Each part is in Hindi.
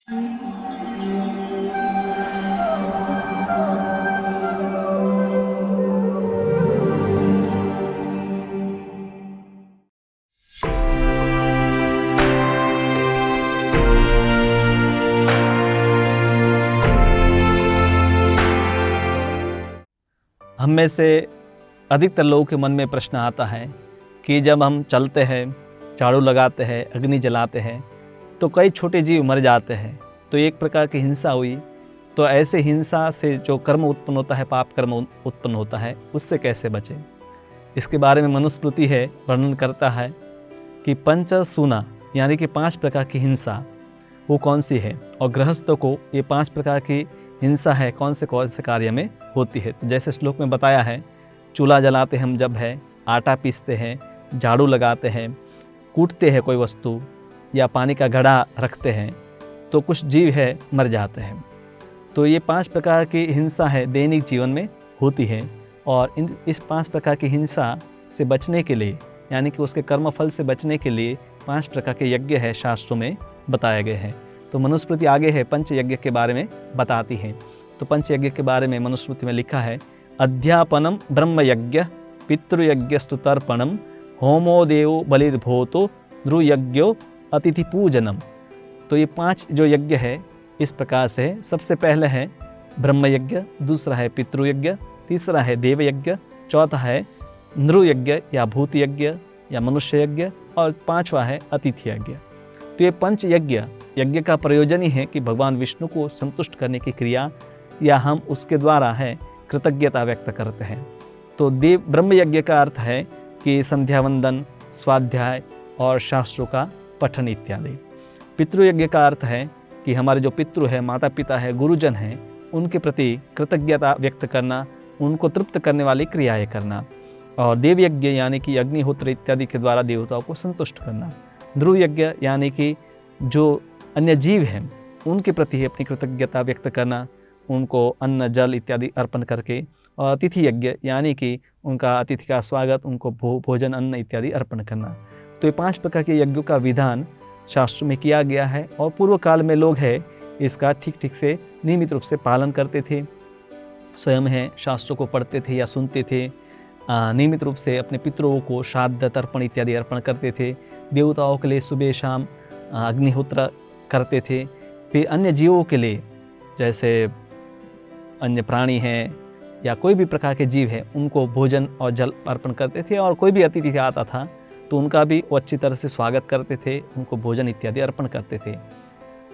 हम में से अधिकतर लोगों के मन में प्रश्न आता है कि जब हम चलते हैं, झाड़ू लगाते हैं, अग्नि जलाते हैं तो कई छोटे जीव मर जाते हैं, तो एक प्रकार की हिंसा हुई। तो ऐसे हिंसा से जो कर्म उत्पन्न होता है, पाप कर्म उत्पन्न होता है, उससे कैसे बचें? इसके बारे में मनुस्मृति है वर्णन करता है कि पंचसूना यानी कि 5 प्रकार की हिंसा वो कौन सी है, और गृहस्थों को ये 5 प्रकार की हिंसा है कौन से कार्य में होती है। तो जैसे श्लोक में बताया है, चूल्हा जलाते हम जब है, आटा पीसते हैं, झाड़ू लगाते हैं, कूटते हैं कोई वस्तु या पानी का घड़ा रखते हैं, तो कुछ जीव है मर जाते हैं। तो ये 5 प्रकार की हिंसा है दैनिक जीवन में होती है, और इस 5 प्रकार की हिंसा से बचने के लिए यानी कि उसके कर्मफल से बचने के लिए 5 प्रकार के यज्ञ है शास्त्रों में बताए गए हैं। तो मनुस्मृति आगे है पंच यज्ञ के बारे में बताती है। तो पंच यज्ञ के बारे में मनुस्मृति में लिखा है, अध्यापनम ब्रह्मयज्ञ, पितृयज्ञस्तु तर्पणम, होमो देवो बलिर्भूतो, नृयज्ञो अतिथि पूजनम। तो ये 5 जो यज्ञ है इस प्रकार से, सबसे पहले है ब्रह्मयज्ञ, दूसरा है पितृयज्ञ, तीसरा है देवयज्ञ, चौथा है नृयज्ञ या भूत यज्ञ या मनुष्य यज्ञ, और 5वां है अतिथि यज्ञ। तो ये पंच यज्ञ का प्रयोजन ही है कि भगवान विष्णु को संतुष्ट करने की क्रिया, या हम उसके द्वारा है कृतज्ञता व्यक्त करते हैं। तो ब्रह्म यज्ञ का अर्थ है कि संध्या वंदन, स्वाध्याय और शास्त्रों का पठन इत्यादि। पितृयज्ञ का अर्थ है कि हमारे जो पितृ है, माता पिता है, गुरुजन हैं, उनके प्रति कृतज्ञता व्यक्त करना, उनको तृप्त करने वाली क्रियाएं करना। और देवयज्ञ यानी कि अग्निहोत्र इत्यादि के द्वारा देवताओं को संतुष्ट करना। ध्रुवयज्ञ यानी कि जो अन्य जीव हैं उनके प्रति अपनी कृतज्ञता व्यक्त करना, उनको अन्न जल इत्यादि अर्पण करके। और अतिथि यज्ञ यानी कि उनका अतिथि का स्वागत, उनको भोजन अन्न इत्यादि अर्पण करना। तो ये 5 प्रकार के यज्ञों का विधान शास्त्र में किया गया है, और पूर्व काल में लोग हैं इसका ठीक से नियमित रूप से पालन करते थे। स्वयं है शास्त्रों को पढ़ते थे या सुनते थे, नियमित रूप से अपने पितरों को श्राद्ध तर्पण इत्यादि अर्पण करते थे, देवताओं के लिए सुबह शाम अग्निहोत्र करते थे। फिर अन्य जीवों के लिए, जैसे अन्य प्राणी हैं या कोई भी प्रकार के जीव है, उनको भोजन और जल अर्पण करते थे। और कोई भी अतिथि आता था तो उनका भी वो अच्छी तरह से स्वागत करते थे, उनको भोजन इत्यादि अर्पण करते थे।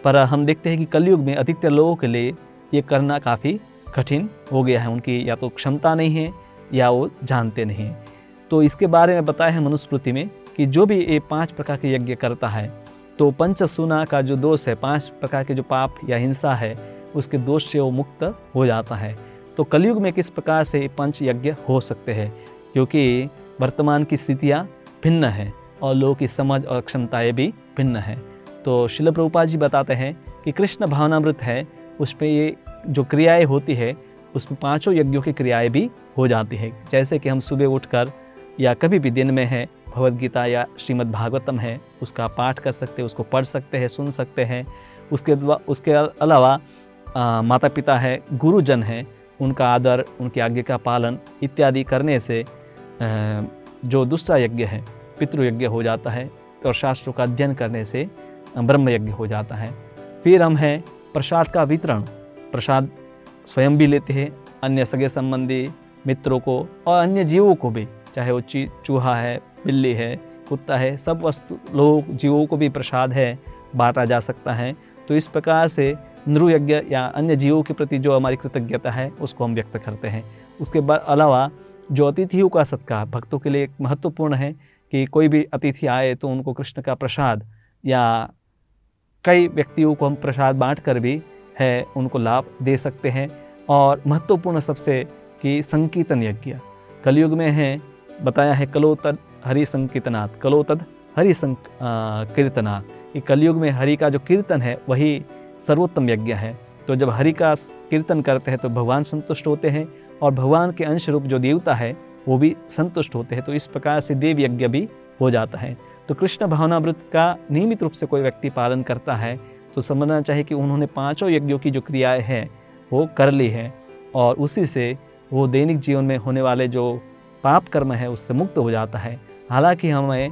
पर हम देखते हैं कि कलयुग में अधिकतर लोगों के लिए ये करना काफ़ी कठिन हो गया है। उनकी या तो क्षमता नहीं है या वो जानते नहीं हैं। तो इसके बारे में बताया है मनुस्मृति में कि जो भी ये 5 प्रकार के यज्ञ करता है तो पंचसूना का जो दोष है, 5 प्रकार के जो पाप या हिंसा है, उसके दोष से वो मुक्त हो जाता है। तो कलयुग में किस प्रकार से पंच यज्ञ हो सकते हैं, क्योंकि वर्तमान की स्थितियाँ भिन्न हैं और लोगों की समझ और क्षमताएँ भी भिन्न हैं। तो श्रील प्रभुपाद जी बताते हैं कि कृष्ण भावनामृत है, उस पर ये जो क्रियाएँ होती है उसमें 5 यज्ञों की क्रियाएँ भी हो जाती है। जैसे कि हम सुबह उठकर या कभी भी दिन में है भगवद गीता या श्रीमद् भागवतम है उसका पाठ कर सकते हैं, उसको पढ़ सकते हैं, सुन सकते हैं। उसके अलावा माता पिता है, गुरुजन हैं, उनका आदर, उनकी आज्ञा का पालन इत्यादि करने से जो दूसरा यज्ञ है पितृयज्ञ हो जाता है, और शास्त्रों का अध्ययन करने से ब्रह्म यज्ञ हो जाता है। फिर हम हैं प्रसाद का वितरण, प्रसाद स्वयं भी लेते हैं, अन्य सगे संबंधी मित्रों को और अन्य जीवों को भी, चाहे वो चूहा है, बिल्ली है, कुत्ता है, सब वस्तु लोग जीवों को भी प्रसाद है बांटा जा सकता है। तो इस प्रकार से नृयज्ञ या अन्य जीवों के प्रति जो हमारी कृतज्ञता है उसको हम व्यक्त करते हैं। उसके अलावा जो अतिथियों का सत्कार भक्तों के लिए एक महत्वपूर्ण है कि कोई भी अतिथि आए तो उनको कृष्ण का प्रसाद, या कई व्यक्तियों को हम प्रसाद बांट कर भी है उनको लाभ दे सकते हैं। और महत्वपूर्ण सबसे कि संकीर्तन यज्ञ कलयुग में है, बताया है कलो तद हरि संकीर्तनात्, कलो तद हरि कीर्तनात्। ये कलयुग में हरि का जो कीर्तन है वही सर्वोत्तम यज्ञ है। तो जब हरि का कीर्तन करते हैं तो भगवान संतुष्ट होते हैं, और भगवान के अंश रूप जो देवता है वो भी संतुष्ट होते हैं। तो इस प्रकार से देव यज्ञ भी हो जाता है। तो कृष्ण भावनामृत का नियमित रूप से कोई व्यक्ति पालन करता है तो समझना चाहिए कि उन्होंने पांचों यज्ञों की जो क्रियाएं हैं वो कर ली है और उसी से वो दैनिक जीवन में होने वाले जो पाप कर्म है उससे मुक्त हो जाता है। हालांकि हमें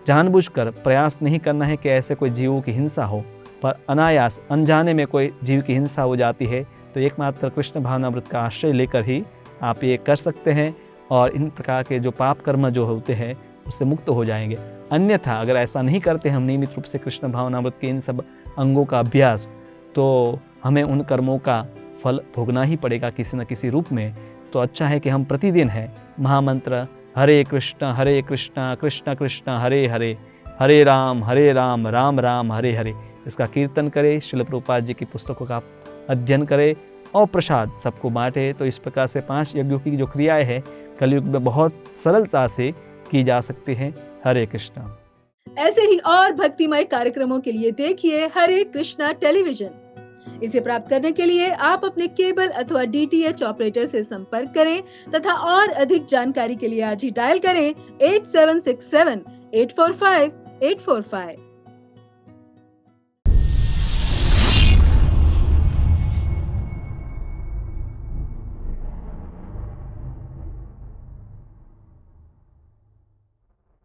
जानबूझकर प्रयास नहीं करना है कि ऐसे कोई जीवों की हिंसा हो, पर अनायास अनजाने में कोई जीव की हिंसा हो जाती है तो एकमात्र कृष्ण भावनामृत का आश्रय लेकर ही आप ये कर सकते हैं और इन प्रकार के जो पाप कर्म जो होते हैं उससे मुक्त हो जाएंगे। अन्यथा अगर ऐसा नहीं करते हम नियमित रूप से कृष्ण भावनामृत के इन सब अंगों का अभ्यास, तो हमें उन कर्मों का फल भोगना ही पड़ेगा किसी न किसी रूप में। तो अच्छा है कि हम प्रतिदिन है महामंत्र हरे कृष्ण कृष्ण कृष्ण हरे हरे, हरे राम राम राम हरे हरे, इसका कीर्तन करें, श्रील प्रभुपाद जी की पुस्तकों का अध्ययन करें और प्रसाद सबको बांटे। तो इस प्रकार से 5 यज्ञों की जो क्रियाएं हैं कलयुग में बहुत सरलता से की जा सकती हैं। हरे कृष्णा। ऐसे ही और भक्तिमय कार्यक्रमों के लिए देखिए हरे कृष्णा टेलीविजन। इसे प्राप्त करने के लिए आप अपने केबल अथवा DTH ऑपरेटर से संपर्क करें तथा और अधिक जानकारी के लिए आज ही डायल करें 8767 845 845।